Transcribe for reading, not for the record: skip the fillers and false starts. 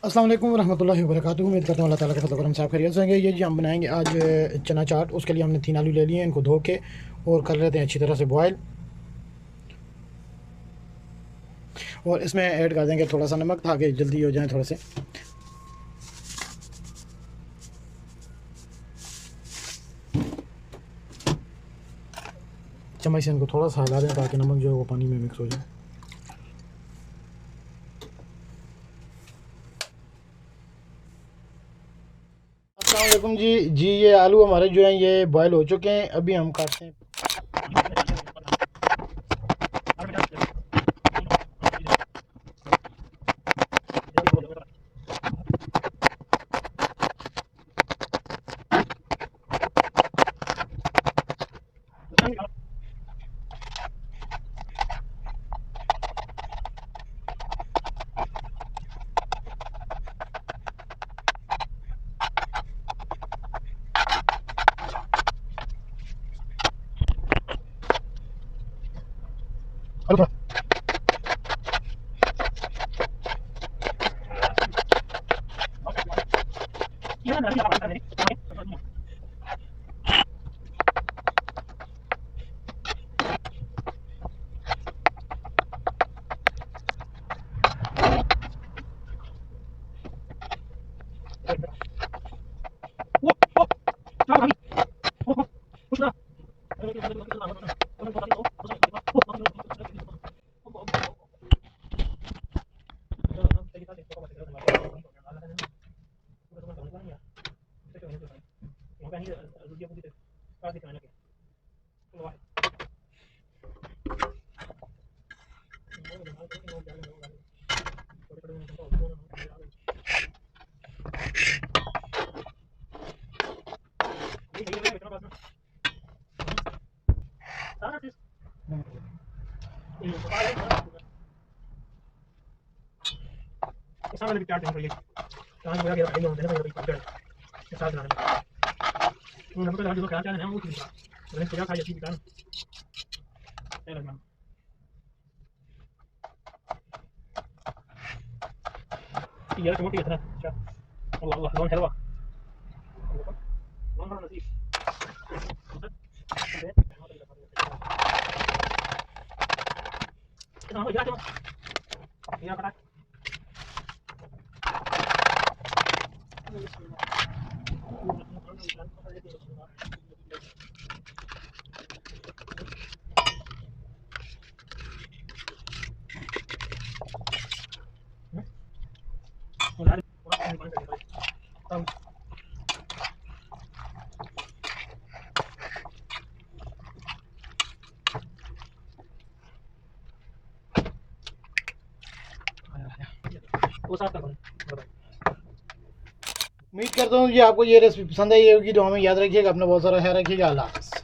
अस्सलाम वालेकुम रहमतुल्लाहि व बरकातुहू। उम्मीद करता हूँ अल्लाह ताला का फज़ल करम साहब खैरियत से होंगे। ये जी हम बनाएंगे आज चना चाट। उसके लिए हमने 3 आलू ले लिए हैं, इनको धो के और कर लेते हैं अच्छी तरह से बॉयल। और इसमें ऐड कर देंगे थोड़ा सा नमक ताकि जल्दी हो जाए थोड़े से। चम्मच से इनको थोड़ा सा हिला दें ताकि नमक जो है वो पानी में मिक्स हो जाए। अस्सलाम वालेकुम जी ये आलू हमारे जो हैं ये बॉयल हो चुके हैं। अभी हम काटते हैं। उम्मीद करता हूँ जी आपको ये रेसिपी पसंद आई होगी। तो हमें याद रखिएगा, अपना बहुत सारा ख्याल रखिएगा। अल्लाह हाफ़िज़।